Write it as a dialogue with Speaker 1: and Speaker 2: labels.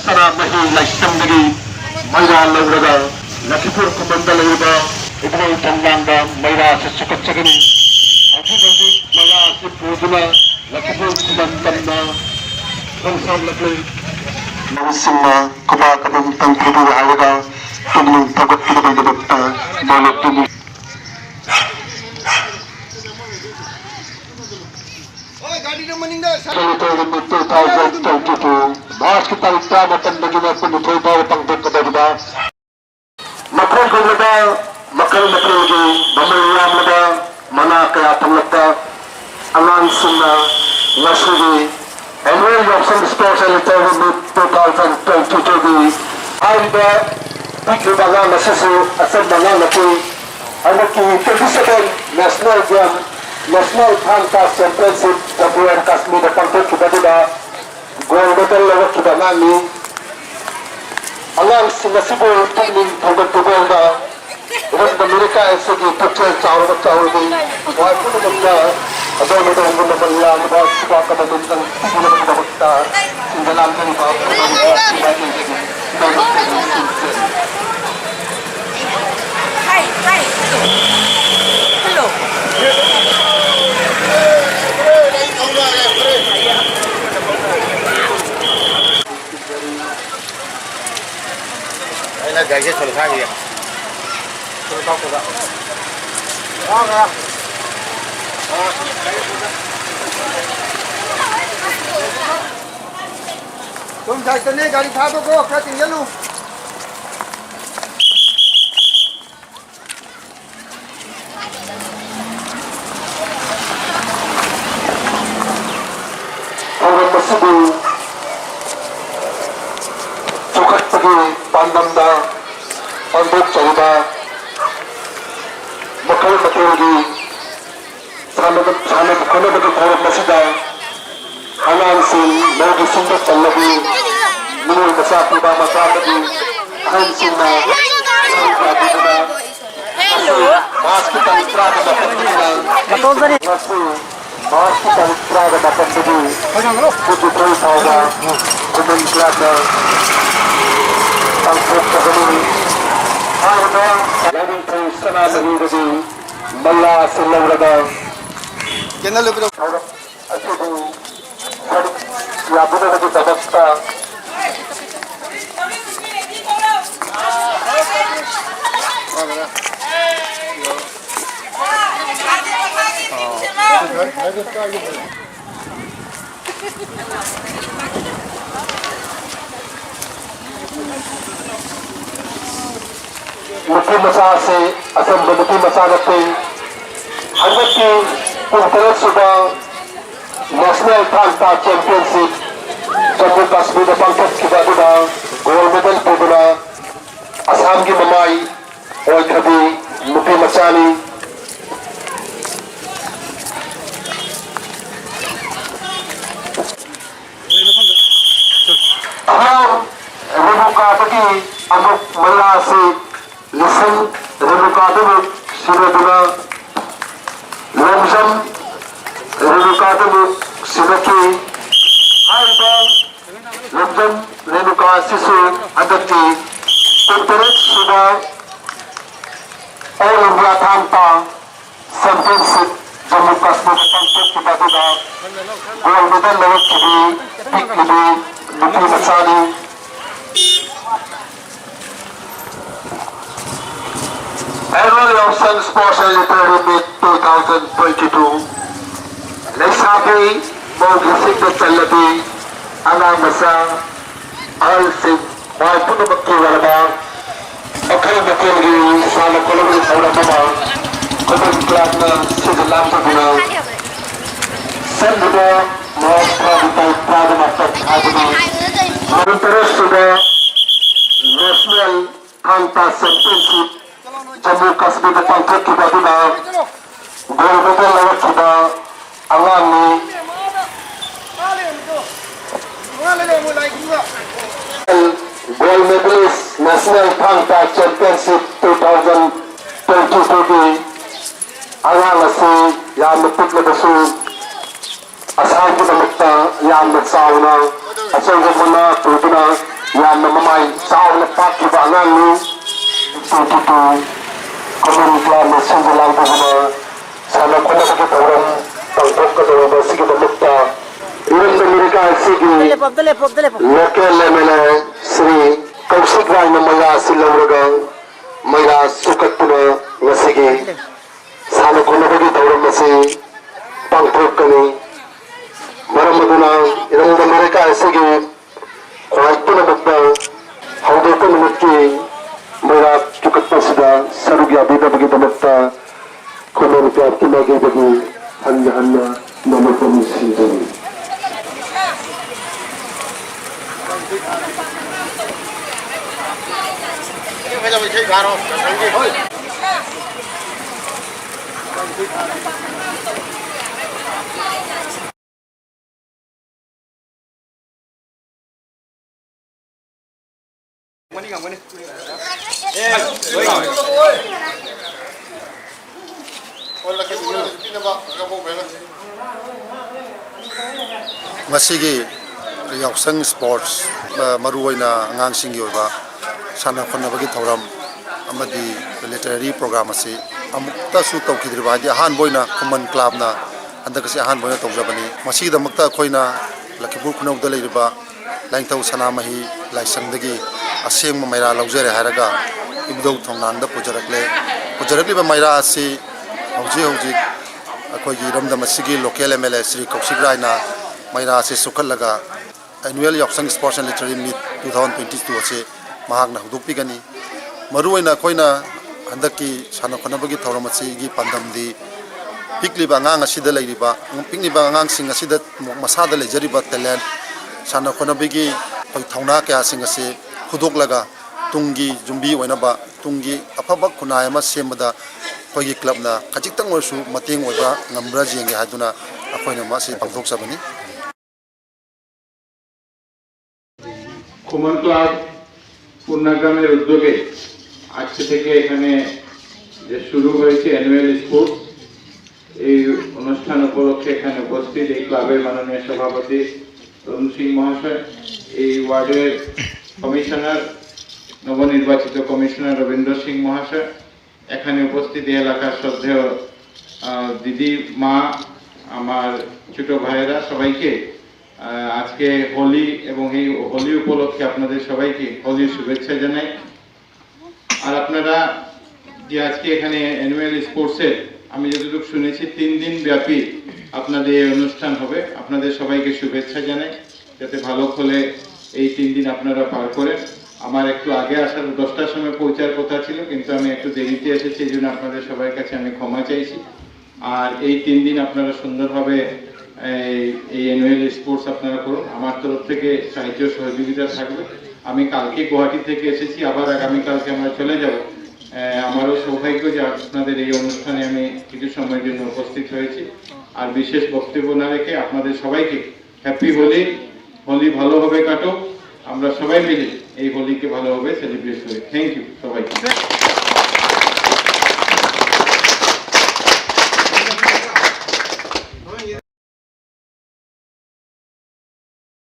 Speaker 1: सनामही लाइसमदगी मैरा लौरगा लखीपुर खुमंदा लेबा इबने तंगांगा मैरा से सुकचगनी अभी मैरा से पूजना लखीपुर खुमंदा कंसर लगे नवसिंह कुबा कदम तंत्र आएगा तुम तगत तुम लगता बोलो तुम March kita ita matan nagina punutoy pa pang pagkadagda. Makal gulada, makal lagi, bamayan lada, mana kaya panglata, angan suna, nasuri, annual option special retirement 2022. Ayda, pikir bagang nasisu, asal bagang naku, anak ki 27 national jam, national fantas championship, Japan Kashmir pangkat kita gold medal lewat kita nani, alang sinasibu tuning thongkat tuberda, orang Amerika esok itu caur ni, walaupun mereka ada medal untuk melihat bahawa kita akan menang, kita akan menang, dalam ini
Speaker 2: Hai, hello.
Speaker 3: Là cái sổ thang gì ạ? Sổ tóc của bạn. Đó kìa. Tuम chạy tên này गाड़ी था तो को क्या चाहिए लूँ?
Speaker 1: orang tersebut cukup pergi pandang dah untuk coba makal lagi sana bukan orang masih dah anak sin lagi sumber lagi minum besar tiba besar lagi anak sin mas kita istirahat dapat
Speaker 2: Betul tadi.
Speaker 1: Mas kita istirahat dapat dulu. Kudu terus saja. Kudu kelada. Angkut ke sini. Ada lagi terus sana lagi. Malla silang ada.
Speaker 3: Channel lebih.
Speaker 1: Asyik. Ya benar lagi dapat. Mungkin masa se asal mungkin masa nanti harga ki interest sudah national Thanta championship Jammu Kashmir pangkat kita sudah gold medal sudah Assam ki mamai और कभी mungkin masa ni rebuka tadi amuk melasi listen rebuka tadi sudah dulu lomsam rebuka tadi sudah ki ada lomsam rebuka sisu ada ki terus sudah all India Thanta championship Jammu Kashmir pangkat kita sudah gold medal lewat kiri pick ini mungkin masani Annual Auction Sports Tournament 2022 Naisabi Mogisig na Talabi Anang Masa Alsig Walaupun magkiwala Okay, makilgi Sana ko lang sa ulang mama Kumang club na sigalang sa guna Send mo mga prado matat Adami Interest sudah National Thanta Championship Jammu Kashmir pangkat kita sudah gold medal lewat kita angan ni gold medalist National Thanta Championship 2022 angan nasi yang metik lebasu asal kita mekta yang metsauna asal kita mana yamna mamay saawna pakiba anganni tututu community club na sindalang buguna sana kuna sa tawran tangkok ka daw sige damukta ilang Amerika sige
Speaker 2: Telepon.
Speaker 1: local level Sri Kaushik Rai na mga silawragang mga sukat po na nga sige sana kuna bagi tawran na si pangkok ka ni maramaduna ilang Amerika sige kahit po na magda hanggang ko naman ki mga sukat po sila sarugya dito bagi damukta community at tinagay bagi hanya na magpamisi dito.
Speaker 4: Masigi yausang sports maruoina angangsing yoba sana khonabagi thoram amadi literary program asi amukta su tawkidriba di han boina common club na andakasi han boina tawjabani masida makta khoina lakipur khunau da leiriba laingtau sanamahi laisangdagi aseng maira laujare haraga ibdau thongnang da pujarakle ba maira asi hauji akhoi ramda masigi local MLA Sri Kaushik Rai na maira se sukhalaga annual yausang sports and literary meet 2022 ase mahakna hudupigani maruina khoina handaki sana khonabagi thauramasi gi pandamdi pikli bangang asida leiriba pikni bangang sing asida masada lejariba talent sana khonabagi khoi thauna kya sing ase hudoklaga tungi jumbi oinaba tungi afaba khunai ama semada khoi club na khajiktang oisu mating oiba ngamra jenge haduna akhoina ma se pangthok sabani
Speaker 5: common club পূর্ণাগ্রামের উদ্যোগে আজকে থেকে এখানে যে শুরু হয়েছে annual sports এই অনুষ্ঠান উপলক্ষে এখানে উপস্থিত এই ক্লাবের মাননীয় সভাপতি তরুণ সিং মহাশয় এই ওয়ার্ডের কমিশনার নবনির্বাচিত কমিশনার রবীন্দ্র সিং মহাশয় এখানে উপস্থিত এই এলাকার শ্রদ্ধেয় দিদি মা আমার ছোট ভাইয়েরা সবাইকে আজকে হোলি এবং এই হোলি উপলক্ষে আপনাদের সবাইকে হোলির শুভেচ্ছা জানাই আর আপনারা যে আজকে এখানে অ্যানুয়াল স্পোর্টসের আমি যতটুকু শুনেছি 3 দিন ব্যাপী আপনাদের এই অনুষ্ঠান হবে আপনাদের সবাইকে শুভেচ্ছা জানাই যাতে ভালো করে এই 3 দিন আপনারা পার করেন আমার একটু আগে আসার 10টার সময় পৌঁছার কথা ছিল কিন্তু আমি একটু দেরিতে এসেছি এইজন্য আপনাদের সবার কাছে আমি ক্ষমা চাইছি আর এই 3 দিন আপনারা সুন্দরভাবে এই অ্যানুয়াল স্পোর্টস আপনারা করুন আমার তরফ থেকে সাহায্য সহযোগিতা থাকবে আমি কালকে গুয়াহাটি থেকে এসেছি আবার আগামী কালকে আমরা চলে যাব আমারও সৌভাগ্য যে আপনাদের এই অনুষ্ঠানে আমি কিছু সময়ের জন্য উপস্থিত হয়েছি আর বিশেষ বক্তব্য না রেখে আপনাদের সবাইকে হ্যাপি হোলি হোলি ভালোভাবে কাটো আমরা সবাই মিলে এই হোলিকে ভালোভাবে সেলিব্রেট করি থ্যাংক ইউ সবাইকে